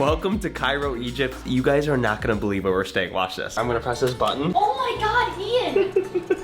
Welcome to Cairo, Egypt. You guys are not gonna believe where we're staying. Watch this. I'm gonna press this button. Oh my God, Ian!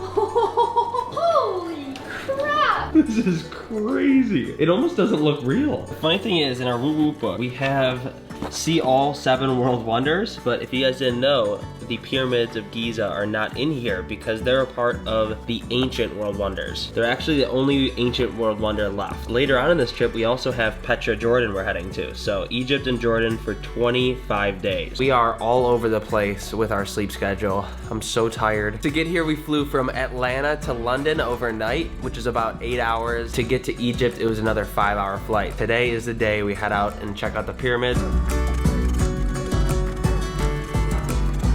Holy crap! This is crazy. It almost doesn't look real. The funny thing is, in our Woot Woot book, we have see all 7 world wonders, but if you guys didn't know, the pyramids of Giza are not in here because they're a part of the ancient world wonders. They're actually the only ancient world wonder left. Later on in this trip, we also have Petra, Jordan we're heading to. So Egypt and Jordan for 25 days. We are all over the place with our sleep schedule. I'm so tired. To get here, we flew from Atlanta to London overnight, which is about 8 hours. To get to Egypt, it was another 5-hour flight. Today is the day we head out and check out the pyramids.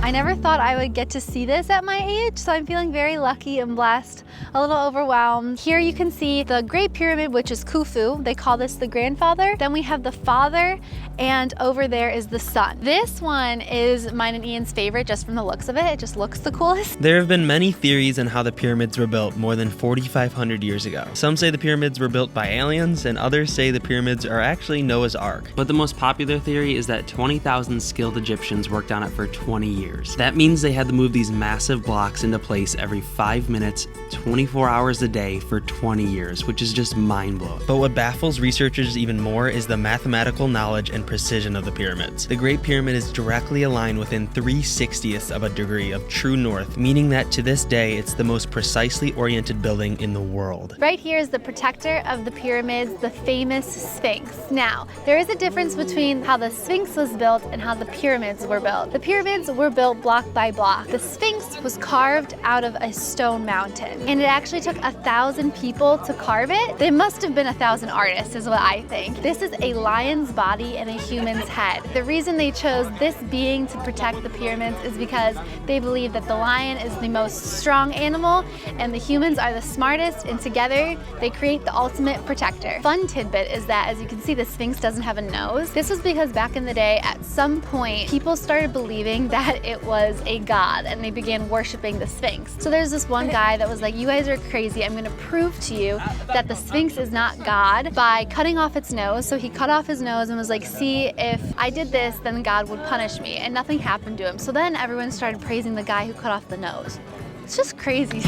I never thought I would get to see this at my age, so I'm feeling very lucky and blessed, a little overwhelmed. Here you can see the Great Pyramid, which is Khufu. They call this the grandfather. Then we have the father, and over there is the son. This one is mine and Ian's favorite just from the looks of it. It just looks the coolest. There have been many theories on how the pyramids were built more than 4,500 years ago. Some say the pyramids were built by aliens, and others say the pyramids are actually Noah's Ark. But the most popular theory is that 20,000 skilled Egyptians worked on it for 20 years. That means they had to move these massive blocks into place every 5 minutes, 24 hours a day for 20 years, which is just mind-blowing. But what baffles researchers even more is the mathematical knowledge and precision of the pyramids. The Great Pyramid is directly aligned within 3/60ths of a degree of true north, meaning that to this day, it's the most precisely oriented building in the world. Right here is the protector of the pyramids, the famous Sphinx. Now, there is a difference between how the Sphinx was built and how the pyramids were built. The pyramids were built block by block. The Sphinx was carved out of a stone mountain, and it actually took 1,000 people to carve it. There must have been 1,000 artists is what I think. This is a lion's body and a human's head. The reason they chose this being to protect the pyramids is because they believe that the lion is the most strong animal and the humans are the smartest, and together they create the ultimate protector. Fun tidbit is that, as you can see, the Sphinx doesn't have a nose. This was because back in the day, at some point, people started believing that it was a god and they began worshiping the Sphinx. So there's this one guy that was like, you guys are crazy. I'm gonna prove to you that the Sphinx is not God by cutting off its nose. So he cut off his nose and was like, see, if I did this, then God would punish me, and nothing happened to him. So then everyone started praising the guy who cut off the nose. It's just crazy.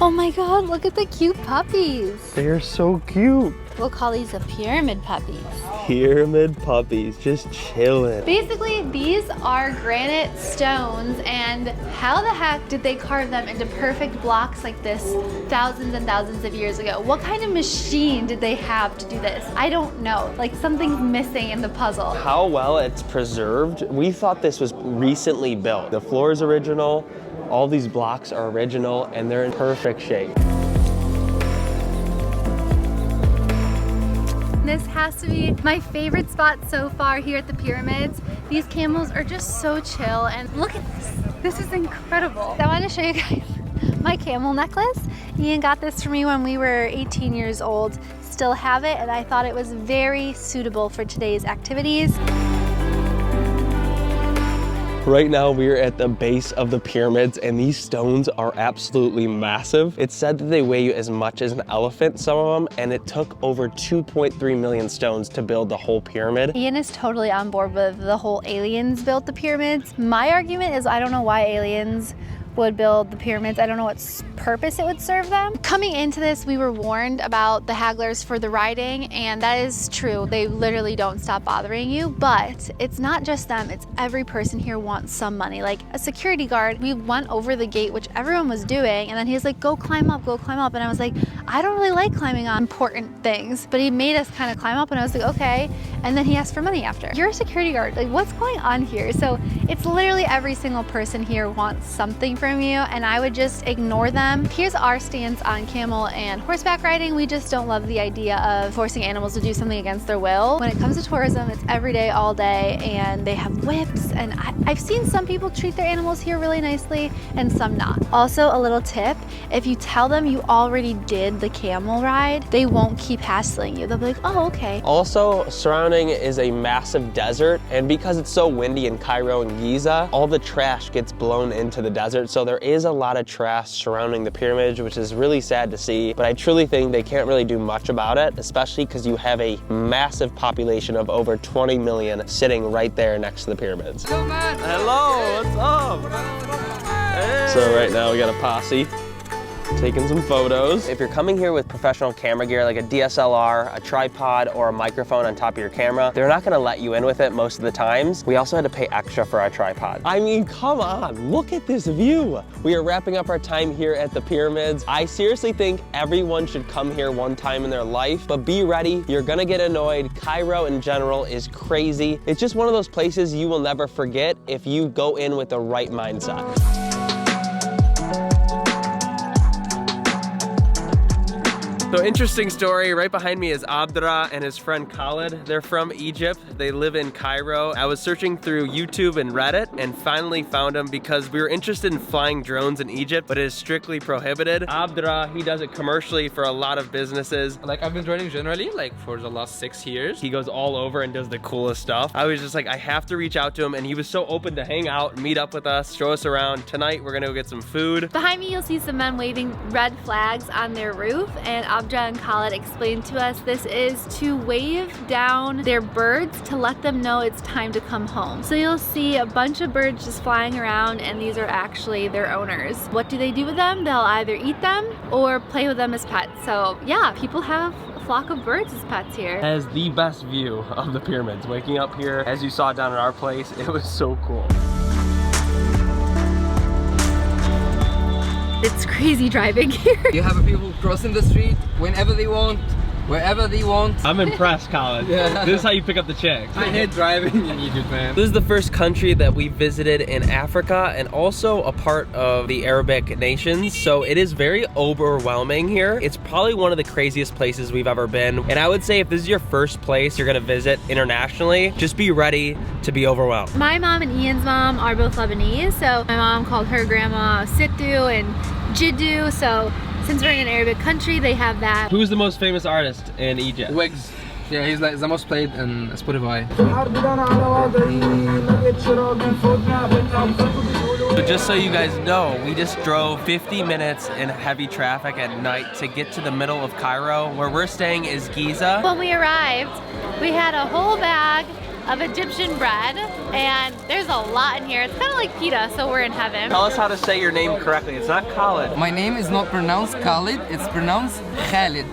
Oh my God, look at the cute puppies. They're so cute. We'll call these the pyramid puppies. Pyramid puppies, just chilling. Basically, these are granite stones, and how the heck did they carve them into perfect blocks like this thousands and thousands of years ago? What kind of machine did they have to do this? I don't know. Like, something's missing in the puzzle. How well it's preserved. We thought this was recently built. The floor is original, all these blocks are original, and they're in perfect shape. This has to be my favorite spot so far here at the pyramids. These camels are just so chill, and look at this. This is incredible. I want to show you guys my camel necklace. Ian got this for me when we were 18 years old. Still have it, and I thought it was very suitable for today's activities. Right now we are at the base of the pyramids, and these stones are absolutely massive. It's said that they weigh as much as an elephant, some of them, and it took over 2.3 million stones to build the whole pyramid. Ian is totally on board with the whole aliens built the pyramids. My argument is I don't know why aliens would build the pyramids. I don't know what purpose it would serve them. Coming into this, we were warned about the hagglers for the riding, and that is true. They literally don't stop bothering you, but it's not just them. It's every person here wants some money. Like a security guard, we went over the gate, which everyone was doing, and then he was like, go climb up, and I was like, I don't really like climbing on important things, but he made us kind of climb up, and I was like, okay, and then he asked for money after. You're a security guard, like what's going on here? So it's literally every single person here wants something from you, and I would just ignore them. Here's our stance on camel and horseback riding. We just don't love the idea of forcing animals to do something against their will. When it comes to tourism, it's every day, all day, and they have whips, and I've seen some people treat their animals here really nicely and some not. Also, a little tip, if you tell them you already did the camel ride, they won't keep hassling you. They'll be like, oh, okay. Also, surrounding is a massive desert, and because it's so windy in Cairo and Giza, all the trash gets blown into the desert, so So there is a lot of trash surrounding the pyramids, which is really sad to see, but I truly think they can't really do much about it, especially because you have a massive population of over 20 million sitting right there next to the pyramids. Hello, what's up? Hey. So right now we got a posse taking some photos. If you're coming here with professional camera gear like a DSLR, a tripod, or a microphone on top of your camera, they're not gonna let you in with it most of the times. We also had to pay extra for our tripod. I mean, come on, look at this view. We are wrapping up our time here at the pyramids. I seriously think everyone should come here one time in their life, but be ready, you're gonna get annoyed. Cairo in general is crazy. It's just one of those places you will never forget if you go in with the right mindset. So interesting story, right behind me is Abdra and his friend Khalid. They're from Egypt, they live in Cairo. I was searching through YouTube and Reddit and finally found them because we were interested in flying drones in Egypt, but it is strictly prohibited. Abdra, he does it commercially for a lot of businesses. Like I've been droning generally like for the last 6 years. He goes all over and does the coolest stuff. I was just like, I have to reach out to him, and he was so open to hang out, meet up with us, show us around. Tonight, we're gonna go get some food. Behind me, you'll see some men waving red flags on their roof, and Abdra and Khalid explained to us this is to wave down their birds to let them know it's time to come home. So you'll see a bunch of birds just flying around, and these are actually their owners. What do they do with them? They'll either eat them or play with them as pets. So yeah, people have a flock of birds as pets here. Has the best view of the pyramids. Waking up here, as you saw down at our place, it was so cool. It's crazy driving here. You have people crossing the street whenever they want, wherever they want. I'm impressed, Colin. Yeah. This is how you pick up the chicks. I hate driving in Egypt, man. This is the first country that we visited in Africa and also a part of the Arabic nations. So it is very overwhelming here. It's probably one of the craziest places we've ever been. And I would say if this is your first place you're gonna visit internationally, just be ready to be overwhelmed. My mom and Ian's mom are both Lebanese, so my mom called her grandma Sittu and Jiddu, so since we're in an Arabic country, they have that. Who's the most famous artist in Egypt? Wigs. Yeah, he's like the most played in Spotify. So just so you guys know, we just drove 50 minutes in heavy traffic at night to get to the middle of Cairo. Where we're staying is Giza. When we arrived, we had a whole bag of Egyptian bread, and there's a lot in here. It's kind of like pita, so we're in heaven. Tell us how to say your name correctly. It's not Khalid. My name is not pronounced Khalid, it's pronounced Khalid.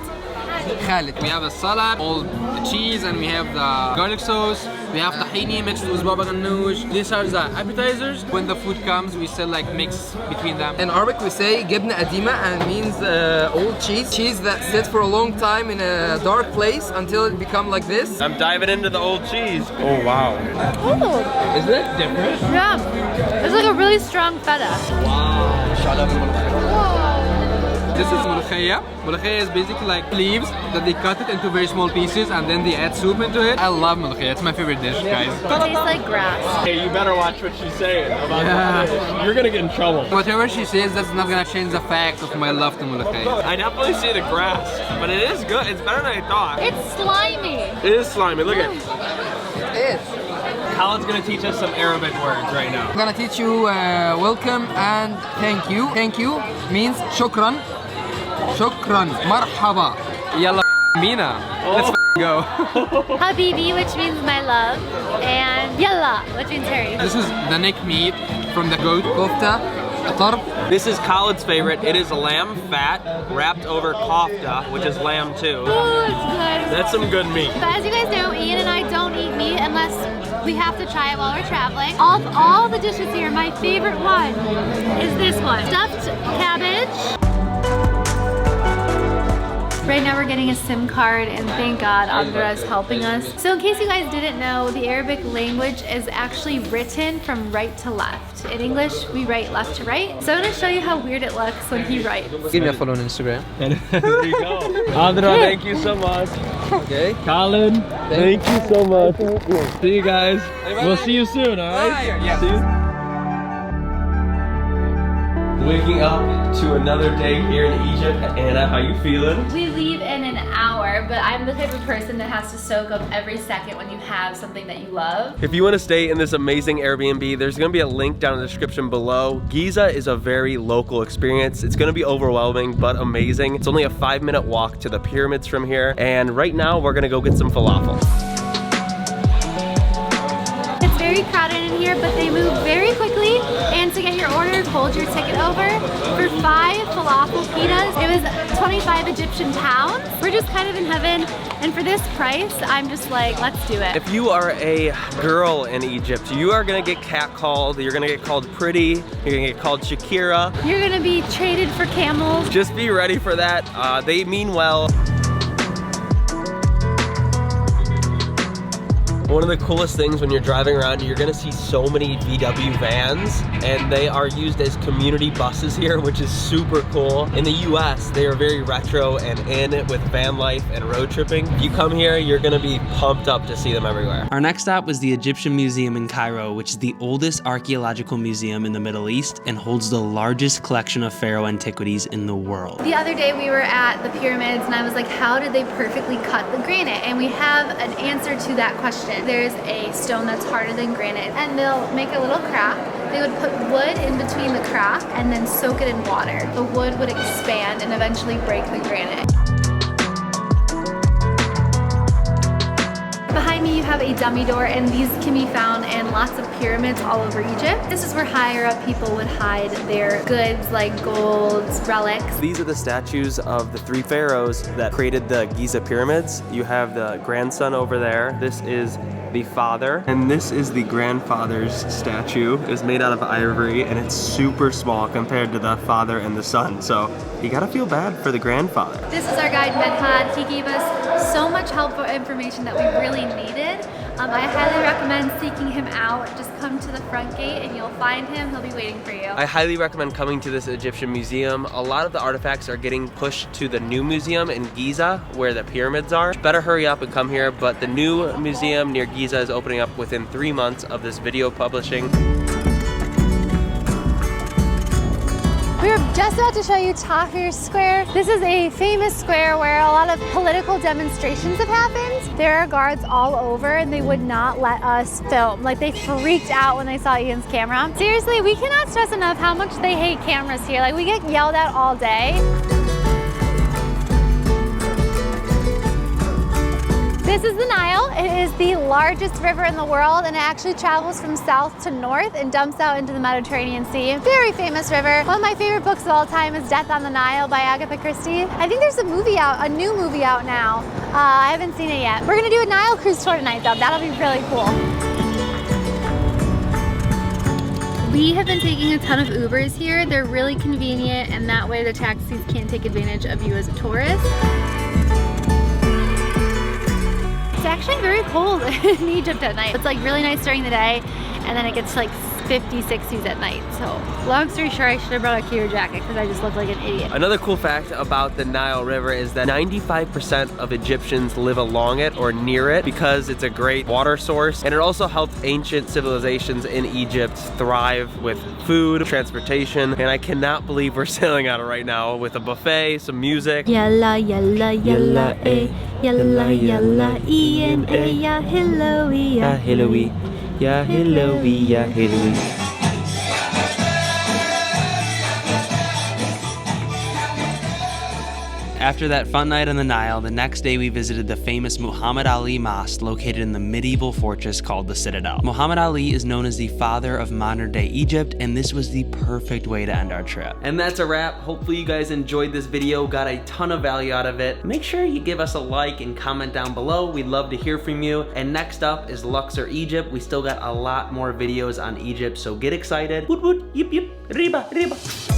Khalid. We have a salad, all the cheese, and we have the garlic sauce. We have tahini mixed with baba ganoush. These are the appetizers. When the food comes, we still like mix between them. In Arabic, we say gibna adima, and it means old cheese. Cheese that sits for a long time in a dark place until it becomes like this. I'm diving into the old cheese. Oh, wow. Ooh. Isn't it different? Yeah, it's like a really strong feta. Wow. Shut up. Whoa. This is molokhaya. Molokhaya is basically like leaves that they cut it into very small pieces and then they add soup into it. I love molokhaya. It's my favorite dish, guys. It tastes like grass. Hey, you better watch what she's saying about this. You're gonna get in trouble. Whatever she says, that's not gonna change the fact of my love to molokhaya. I definitely see the grass, but it is good. It's better than I thought. It's slimy. It is slimy. Look at it. It is. Khaled's gonna teach us some Arabic words right now. I'm gonna teach you welcome and thank you. Thank you means shukran. Shukran. Marhaba. Yalla Mina. Let's go. Habibi, which means my love, and yalla, which means hurry. This is the neck meat from the goat. Kofta. Tarb. This is Khaled's favorite. It is lamb fat wrapped over kofta, which is lamb too. Oh, it's good. That's some good meat. But as you guys know, Ian and I don't eat meat unless we have to try it while we're traveling. Of all the dishes here, my favorite one is this one. Stuffed cabbage. Right now we're getting a SIM card, and thank God Abdra is helping us. So in case you guys didn't know, the Arabic language is actually written from right to left. In English, we write left to right. So I'm gonna show you how weird it looks when he writes. Give me a follow on Instagram. There you go. Abdra, thank you so much. Okay. Khaled, thank you so much. See you guys. We'll see you soon, alright? Yeah. See you. waking up to another day here in Egypt. Anna, how you feeling? We leave in an hour, but I'm the type of person that has to soak up every second when you have something that you love. If you want to stay in this amazing Airbnb, there's going to be a link down in the description below. Giza is a very local experience. It's going to be overwhelming, but amazing. It's only a 5-minute walk to the pyramids from here. And right now, we're going to go get some falafel. It's very crowded in here, but they move very quickly. And to get your order, hold your ticket over. For 5 falafel pitas, it was 25 Egyptian pounds. We're just kind of in heaven. And for this price, I'm just like, let's do it. If you are a girl in Egypt, you are gonna get catcalled, you're gonna get called pretty, you're gonna get called Shakira. You're gonna be traded for camels. Just be ready for that. They mean well. One of the coolest things when you're driving around, you're gonna see so many VW vans, and they are used as community buses here, which is super cool. In the US, they are very retro and in with van life and road tripping. If you come here, you're gonna be pumped up to see them everywhere. Our next stop was the Egyptian Museum in Cairo, which is the oldest archaeological museum in the Middle East and holds the largest collection of pharaoh antiquities in the world. The other day we were at the pyramids and I was like, how did they perfectly cut the granite? And we have an answer to that question. There's a stone that's harder than granite and they'll make a little crack. They would put wood in between the crack and then soak it in water. The wood would expand and eventually break the granite. Behind me you have a dummy door, and these can be found in lots of pyramids all over Egypt. This is where higher up people would hide their goods like gold, relics. These are the statues of the 3 pharaohs that created the Giza pyramids. You have the grandson over there. This is the father, and this is the grandfather's statue. It's made out of ivory and it's super small compared to the father and the son, so you gotta feel bad for the grandfather. This is our guide Medhad. He gave us so much helpful information that we really needed. I highly recommend seeking him out. Just come to the front gate and you'll find him. He'll be waiting for you. I highly recommend coming to this Egyptian museum. A lot of the artifacts are getting pushed to the new museum in Giza where the pyramids are. Better hurry up and come here, but the new museum near Giza is opening up within 3 months of this video publishing. We're just about to show you Tahrir Square. This is a famous square where a lot of political demonstrations have happened. There are guards all over and they would not let us film. Like, they freaked out when they saw Ian's camera. Seriously, we cannot stress enough how much they hate cameras here. Like, we get yelled at all day. This is the Nile. It is the largest river in the world, and it actually travels from south to north and dumps out into the Mediterranean Sea. Very famous river. One of my favorite books of all time is Death on the Nile by Agatha Christie. I think there's a movie out, a new movie out now. I haven't seen it yet. We're gonna do a Nile cruise tour tonight though. That'll be really cool. We have been taking a ton of Ubers here. They're really convenient, and that way the taxis can't take advantage of you as a tourist. It's actually very cold in Egypt at night. It's like really nice during the day, and then it gets like 50s, 60s at night. So long story short, I should have brought a Cairo jacket because I just look like an idiot. Another cool fact about the Nile River is that 95% of Egyptians live along it or near it because it's a great water source, and it also helped ancient civilizations in Egypt thrive with food, transportation, and I cannot believe we're sailing out it right now with a buffet, some music. Yalla yalla yalla eh, yalla yalla Ian eh, ya hello ya hello. Yeah, hello, yeah, hello. After that fun night on the Nile, the next day we visited the famous Muhammad Ali Mosque located in the medieval fortress called the Citadel. Muhammad Ali is known as the father of modern day Egypt, and this was the perfect way to end our trip. And that's a wrap. Hopefully you guys enjoyed this video, got a ton of value out of it. Make sure you give us a like and comment down below. We'd love to hear from you. And next up is Luxor, Egypt. We still got a lot more videos on Egypt, so get excited. Woot woot, yip yip, riba, riba.